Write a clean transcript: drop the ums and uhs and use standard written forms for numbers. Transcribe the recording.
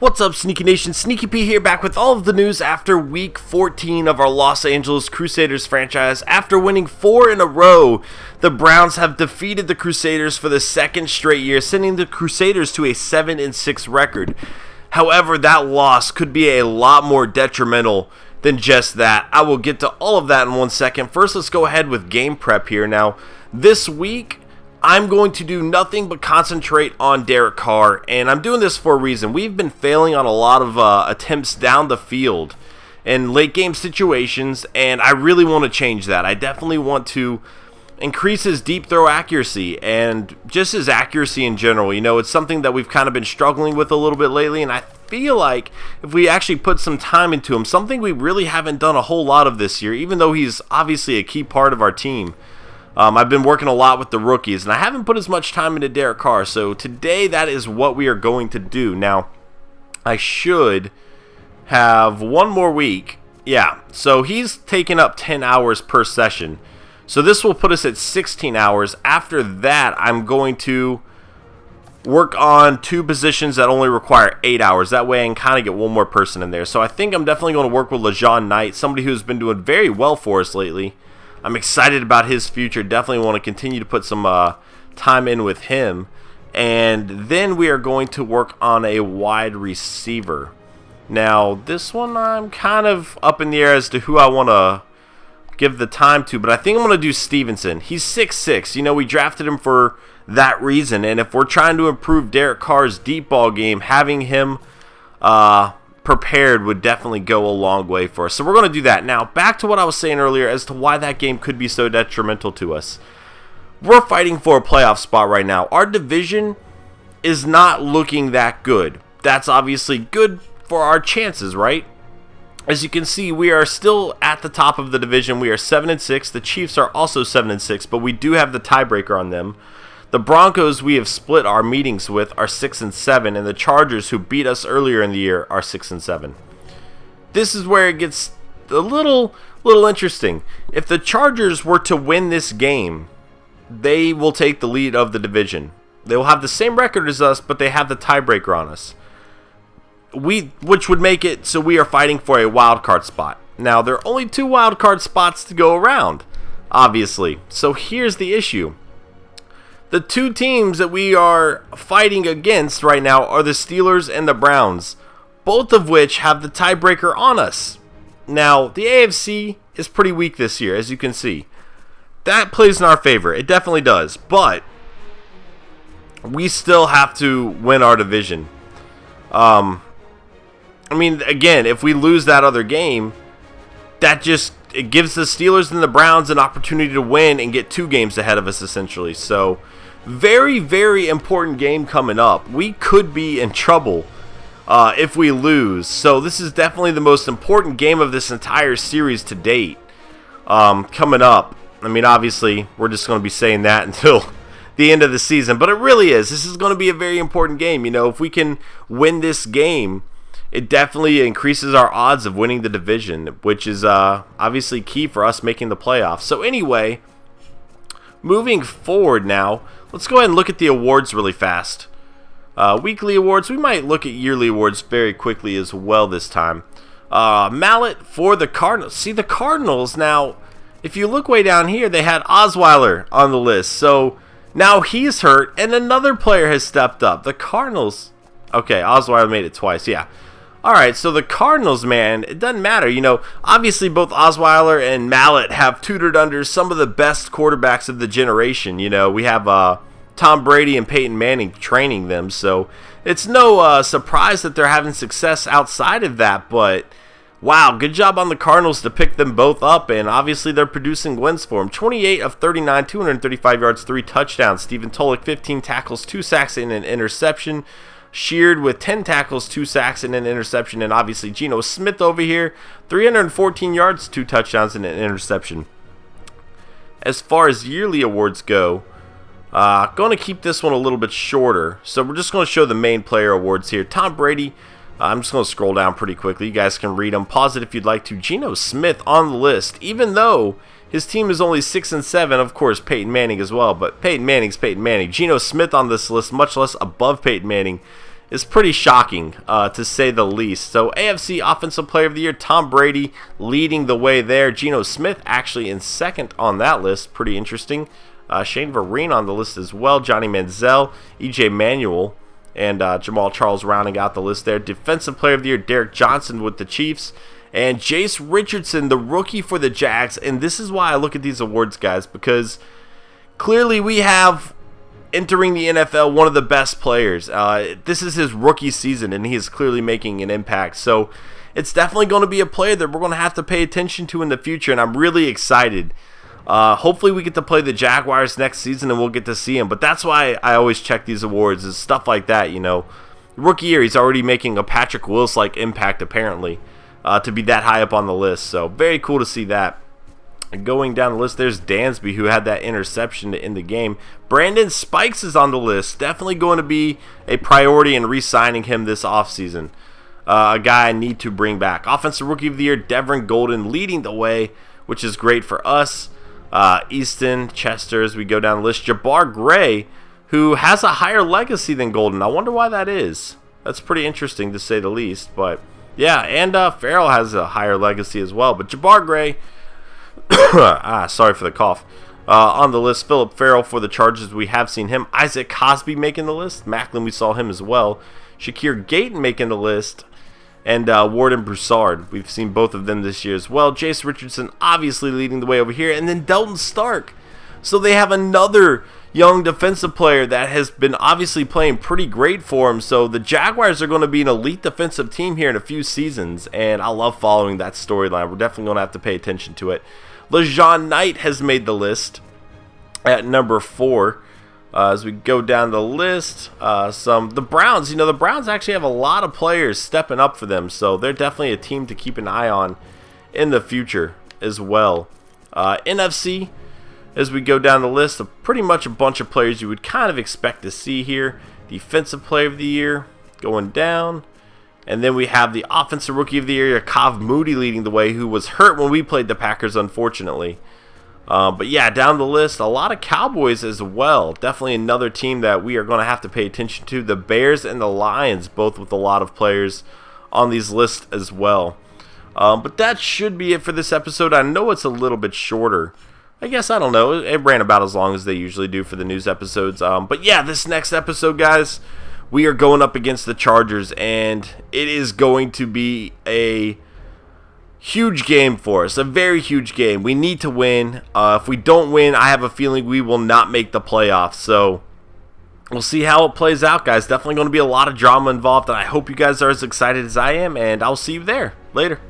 What's up, Sneaky Nation? Sneaky P here, back with all of the news after Week 14 of our Los Angeles Crusaders franchise. After winning 4 in a row, the Browns have defeated the Crusaders for the second straight year, sending the Crusaders to a 7-6 record. However, that loss could be a lot more detrimental than just that. I will get to all of that in 1 second. First, let's go ahead with game prep here. Now, this week, I'm going to do nothing but concentrate on Derek Carr, and I'm doing this for a reason. We've been failing on a lot of attempts down the field in late game situations, and I really want to change that. I definitely want to increase his deep throw accuracy and just his accuracy in general. You know, it's something that we've kind of been struggling with a little bit lately, and I feel like if we actually put some time into him, something we really haven't done a whole lot of this year, even though he's obviously a key part of our team. I've been working a lot with the rookies, and I haven't put as much time into Derek Carr, so today that is what we are going to do. Now, I should have one more week. Yeah, so he's taken up 10 hours per session, so this will put us at 16 hours. After that, I'm going to work on 2 positions that only require 8 hours. That way I can kind of get one more person in there. So I think I'm definitely going to work with LeJean Knight, somebody who's been doing very well for us lately. I'm excited about his future. Definitely want to continue to put some time in with him. And then we are going to work on a wide receiver. Now, this one I'm kind of up in the air as to who I want to give the time to. But I think I'm going to do Stevenson. He's 6'6". You know, we drafted him for that reason. And if we're trying to improve Derek Carr's deep ball game, having him prepared would definitely go a long way for us. So we're going to do that. Now, back to what I was saying earlier as to why that game could be so detrimental to us. We're fighting for a playoff spot right now. Our division is not looking that good. That's obviously good for our chances, right? As you can see, we are still at the top of the division. We are 7-6. The Chiefs are also 7-6, but we do have the tiebreaker on them. The Broncos we have split our meetings with are 6-7, and the Chargers, who beat us earlier in the year, are 6-7. This is where it gets a little interesting. If the Chargers were to win this game, they will take the lead of the division. They will have the same record as us, but they have the tiebreaker on us. Which would make it so we are fighting for a wild card spot. Now, there are only 2 wild card spots to go around, obviously. So here's the issue. The 2 teams that we are fighting against right now are the Steelers and the Browns, both of which have the tiebreaker on us. Now, the AFC is pretty weak this year, as you can see. That plays in our favor. It definitely does. But we still have to win our division. I mean, again, if we lose that other game, it gives the Steelers and the Browns an opportunity to win and get 2 games ahead of us, essentially. So, very, very important game coming up. We could be in trouble if we lose. So, this is definitely the most important game of this entire series to date coming up. I mean, obviously, we're just going to be saying that until the end of the season. But it really is. This is going to be a very important game. You know, if we can win this game, it definitely increases our odds of winning the division, which is obviously key for us making the playoffs. So anyway, moving forward now, let's go ahead and look at the awards really fast. Weekly awards, we might look at yearly awards very quickly as well this time. Mallet for the Cardinals. See, the Cardinals now, if you look way down here, they had Osweiler on the list. So now he's hurt, and another player has stepped up. The Cardinals, okay, Osweiler made it twice, yeah. Alright, so the Cardinals, man, it doesn't matter. You know, obviously both Osweiler and Mallet have tutored under some of the best quarterbacks of the generation. You know, we have Tom Brady and Peyton Manning training them, so it's no surprise that they're having success outside of that. But, wow, good job on the Cardinals to pick them both up, and obviously they're producing wins for them. 28 of 39, 235 yards, 3 touchdowns. Stephen Tulloch, 15 tackles, 2 sacks, and an interception. Sheard with 10 tackles, 2 sacks, and an interception. And obviously Geno Smith over here, 314 yards, 2 touchdowns, and an interception. As far as yearly awards go, going to keep this one a little bit shorter. So we're just going to show the main player awards here. Tom Brady, I'm just going to scroll down pretty quickly. You guys can read them. Pause it if you'd like to. Geno Smith on the list, even though his team is only 6-7. Of course, Peyton Manning as well, but Peyton Manning's Peyton Manning. Geno Smith on this list, much less above Peyton Manning, is pretty shocking, to say the least. So AFC Offensive Player of the Year, Tom Brady leading the way there. Geno Smith actually in second on that list. Pretty interesting. Shane Vereen on the list as well. Johnny Manziel, EJ Manuel, and Jamal Charles rounding out the list there. Defensive Player of the Year, Derek Johnson with the Chiefs. And Jace Richardson, the rookie for the Jags. And this is why I look at these awards, guys, because clearly we have, entering the NFL, one of the best players. This is his rookie season, and he is clearly making an impact. So it's definitely going to be a player that we're going to have to pay attention to in the future, and I'm really excited. Hopefully we get to play the Jaguars next season, and we'll get to see him. But that's why I always check these awards, is stuff like that, you know. Rookie year, he's already making a Patrick Willis-like impact, apparently, to be that high up on the list. So very cool to see that. And going down the list, there's Dansby, who had that interception to end the game. Brandon Spikes is on the list. Definitely going to be a priority in re-signing him this offseason. A guy I need to bring back. Offensive Rookie of the Year, Devin Golden leading the way, which is great for us. Easton, Chester, as we go down the list. Jabbar Gray, who has a higher legacy than Golden. I wonder why that is. That's pretty interesting, to say the least. But yeah, and Farrell has a higher legacy as well. But Jabbar Gray... sorry for the cough. On the list, Philip Farrell for the Chargers. We have seen him. Isaac Cosby making the list. Macklin, we saw him as well. Shakir Gayton making the list. And Warden Broussard. We've seen both of them this year as well. Jace Richardson obviously leading the way over here. And then Delton Stark. So they have another young defensive player that has been obviously playing pretty great for him. So the Jaguars are going to be an elite defensive team here in a few seasons. And I love following that storyline. We're definitely going to have to pay attention to it. LeJean Knight has made the list at number 4. As we go down the list, the Browns, the Browns actually have a lot of players stepping up for them, so they're definitely a team to keep an eye on in the future as well. NFC, as we go down the list, pretty much a bunch of players you would kind of expect to see here. Defensive Player of the Year going down. And then we have the Offensive Rookie of the Year, Kav Moody leading the way, who was hurt when we played the Packers, unfortunately. But yeah, down the list, a lot of Cowboys as well. Definitely another team that we are going to have to pay attention to. The Bears and the Lions, both with a lot of players on these lists as well. But that should be it for this episode. I know it's a little bit shorter. I guess, I don't know. It ran about as long as they usually do for the news episodes. But yeah, this next episode, guys, we are going up against the Chargers, and it is going to be a huge game for us, a very huge game. We need to win. If we don't win, I have a feeling we will not make the playoffs. So we'll see how it plays out, guys. Definitely going to be a lot of drama involved, and I hope you guys are as excited as I am, and I'll see you there. Later.